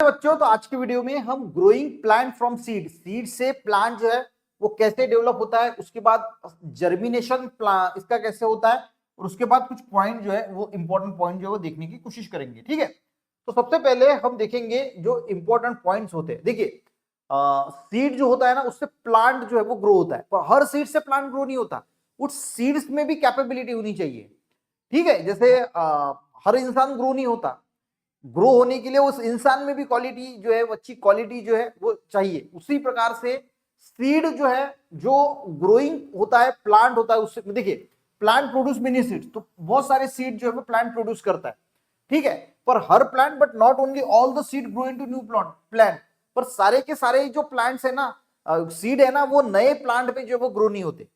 बच्चों, तो आज की वीडियो में हम growing plant from seed, seed से प्लांट जो है वो कैसे डेवलप होता है, उसके बाद जर्मिनेशन प्लांट इसका कैसे होता है, और उसके बाद कुछ पॉइंट जो है वो इंपॉर्टेंट पॉइंट जो है वो देखने की कोशिश करेंगे। ठीक है, तो सबसे पहले हम देखेंगे जो इंपॉर्टेंट पॉइंट्स होते हैं। देखिए, सीड जो होता है ना, उससे प्लांट जो है वो ग्रो होता है, पर हर सीड से प्लांट ग्रो नहीं होता। उस सीड्स में भी कैपेबिलिटी होनी चाहिए। ठीक है, जैसे हर इंसान ग्रो नहीं होता, ग्रो होने के लिए उस इंसान में भी क्वालिटी जो है, अच्छी क्वालिटी जो है वो चाहिए। उसी प्रकार से सीड जो है, जो ग्रोइंग होता है, प्लांट होता है, उससे देखिए प्लांट प्रोड्यूस मेनी सीड्स, तो बहुत सारे सीड जो है वो प्लांट प्रोड्यूस करता है। ठीक है, पर हर plant, but not only all the seed grow into new plant, पर सारे के सारे जो प्लांट्स है ना, सीड है ना, वो नए प्लांट में जो है वो ग्रो नहीं होते।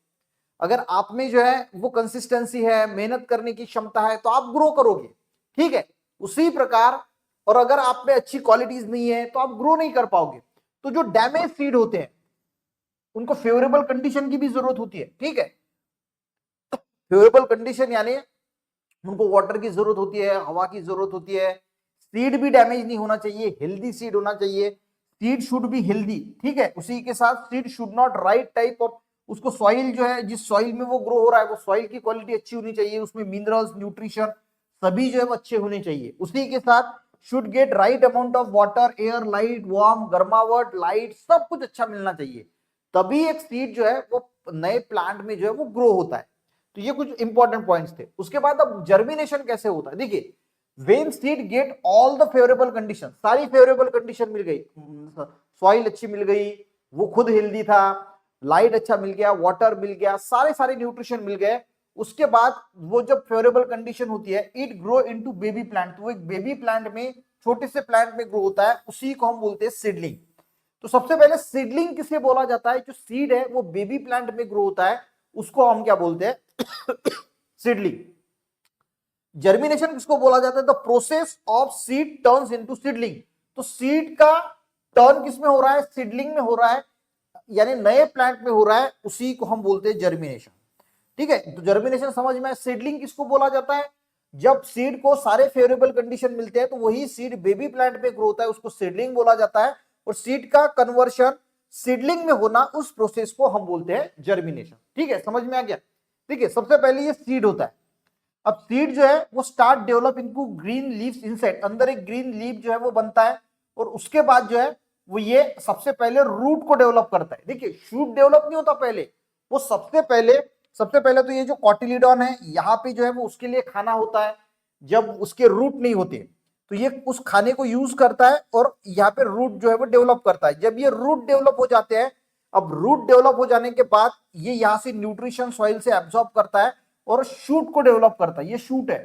अगर आप में जो है वो कंसिस्टेंसी है, मेहनत करने की क्षमता है, तो आप ग्रो करोगे। ठीक है, उसी प्रकार, और अगर आप में अच्छी क्वालिटीज नहीं है तो आप ग्रो नहीं कर पाओगे। तो जो डैमेज सीड होते हैं उनको फेवरेबल कंडीशन की भी जरूरत होती है। ठीक है, फेवरेबल कंडीशन यानी उनको वाटर की जरूरत होती है, हवा की जरूरत होती है। सीड भी डैमेज नहीं होना चाहिए, हेल्दी सीड होना चाहिए। Seed should be healthy. ठीक है, उसी के साथ seed should not right type of, उसको सॉइल जो है, जिस सॉइल में वो ग्रो हो रहा है, वो सॉइल की क्वालिटी अच्छी होनी चाहिए, उसमें मिनरल्स, न्यूट्रिशन सभी जो है वो अच्छे होने चाहिए। उसी के साथ should get right amount of water, air, light, warm, गर्मावट, लाइट, सब कुछ अच्छा मिलना चाहिए, तभी एक सीड जो है वो नए प्लांट में जो है वो ग्रो होता है। तो ये कुछ इंपॉर्टेंट पॉइंट्स थे। उसके बाद अब जर्मिनेशन कैसे होता है। देखिए, when seed get all the favourable condition, सारी फेवरेबल कंडीशन मिल गई, सॉइल अच्छी मिल गई, वो खुद हेल्दी था, लाइट अच्छा मिल गया, वाटर मिल गया, सारे सारे न्यूट्रिशन मिल गए। उसके बाद वो जब फेवरेबल कंडीशन होती है, it grow into baby plant, तो वो एक बेबी प्लांट में, छोटे से प्लांट में ग्रो होता है, उसी को हम बोलते हैं सीडलिंग। तो सबसे पहले सीडलिंग किसे बोला जाता है, जो सीड है वो बेबी प्लांट में ग्रो होता है, उसको हम क्या बोलते हैं सीडलिंग। जर्मिनेशन किसको बोला जाता है, the process of seed turns into seedling. तो सीड का टर्न किसमें हो रहा है, सीडलिंग में हो रहा है, यानी नए प्लांट में हो रहा है, उसी को हम बोलते हैं जर्मिनेशन। ठीक है, तो जर्मिनेशन समझ में। सीडलिंग किसको बोला जाता है, जब सीड को सारे फेवरेबल कंडीशन मिलते हैं तो वही सीड बेबी प्लांट में ग्रो होता है, उसको सीडलिंग बोला जाता है। और सीड का कन्वर्शन सीडलिंग में होना, उस प्रोसेस को हम बोलते हैं जर्मिनेशन। ठीक है, समझ में आ गया। ठीक है, सबसे पहले ये सीड होता है। अब सीड जो है वो स्टार्ट डेवलप इनको ग्रीन लीव्स इनसाइड, अंदर एक ग्रीन लीफ जो है वो बनता है, और उसके बाद जो है वो ये सबसे पहले रूट को डेवलप करता है। देखिए, शूट डेवलप नहीं होता पहले, वो सबसे पहले तो ये जो कॉटिलीडॉन है यहाँ पे जो है वो उसके लिए खाना होता है। जब उसके रूट नहीं होते तो ये उस खाने को यूज करता है, और यहाँ पे रूट जो है वो डेवलप करता है। जब ये रूट डेवलप हो जाते हैं, अब रूट डेवलप हो जाने के बाद ये यहाँ से न्यूट्रिशन सॉइल से एब्जॉर्ब करता है और शूट को डेवलप करता है। ये शूट है,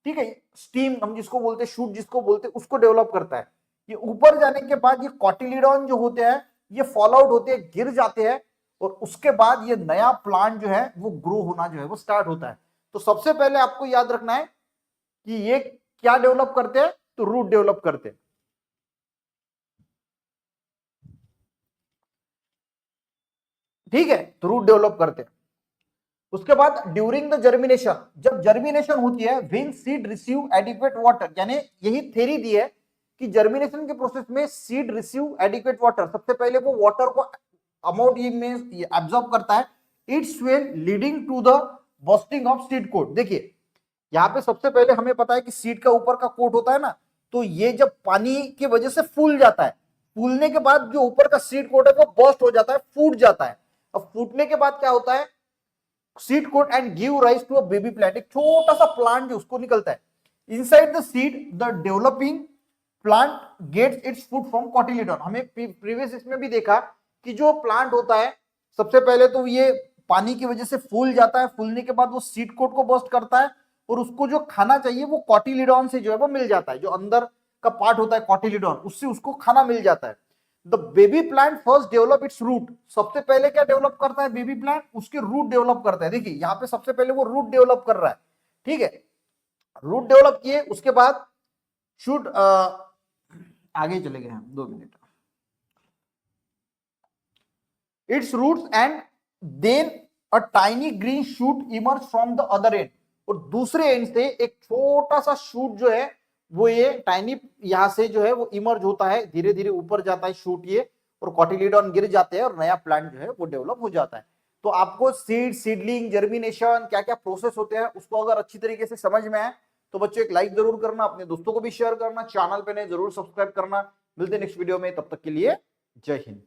ठीक है, स्टीम हम जिसको बोलते हैं, शूट जिसको बोलते हैं, उसको डेवलप करता है। ये ऊपर जाने के बाद ये कॉटिलीडॉन जो होते हैं ये फॉल आउट होते हैं, गिर जाते हैं, और उसके बाद ये नया प्लांट जो है वो ग्रो होना जो है वो स्टार्ट होता है। तो सबसे पहले आपको याद रखना है कि ये क्या डेवलप करते हैं, तो रूट डेवलप करते हैं। ठीक है, तो रूट डेवलप करते हैं। उसके बाद ड्यूरिंग द जर्मिनेशन, जब जर्मिनेशन होती है, when seed receive adequate water, यानी यही थ्योरी दी है कि जर्मिनेशन के प्रोसेस में सीड रिसीव एडिक्वेट वाटर, सबसे पहले वो वाटर को अमाउंट ये में एब्जॉर्ब करता है, it's well leading to the bursting of seed coat. देखिए, यहाँ पे सबसे पहले हमें पता है कि सीड का ऊपर का कोट होता है ना, तो ये जब पानी की वजह से फूल जाता है, फूलने के बाद जो ऊपर का सीड कोट है वो बस्ट हो जाता है, फूट जाता है। अब फूटने के बाद क्या होता है, seed coat and give rise to a baby plant, एक छोटा सा प्लांट जो उसको निकलता है। Inside the seed the developing plant gets its food from cotyledon. हमें प्रीवियस इसमें भी देखा कि जो प्लांट होता है, सबसे पहले तो ये पानी की वजह से फूल जाता है, फूलने के बाद वो सीड कोट को बस्ट करता है, और उसको जो खाना चाहिए वो कॉटिलीडॉन से जो है वो मिल जाता है, जो अंदर का पार्ट होता है कॉटिलीडॉन, उससे उसको खाना मिल जाता है। The baby plant first develop its root, सबसे पहले क्या डेवलप करता है बेबी प्लांट, उसके रूट डेवलप करता है। देखिए, यहाँ पे सबसे पहले वो रूट डेवलप कर रहा है। ठीक है, रूट डेवलप किए, उसके बाद शुड आगे चले गए हम, 2 minute, its roots and then a tiny green shoot emerge from the other end, और दूसरे एंड से एक छोटा सा शूट जो है वो ये टाइनी यहाँ से जो है वो इमर्ज होता है, धीरे धीरे ऊपर जाता है शूट ये, और कॉटिलीडॉन गिर जाते हैं और नया प्लांट जो है वो डेवलप हो जाता है। तो आपको सीड, सीडलिंग, जर्मिनेशन, क्या क्या प्रोसेस होते हैं उसको अगर अच्छी तरीके से समझ में आए तो बच्चों एक लाइक जरूर करना, अपने दोस्तों को भी शेयर करना, चैनल पे नए जरूर सब्सक्राइब करना। मिलते हैं नेक्स्ट वीडियो में, तब तक के लिए जय हिंद।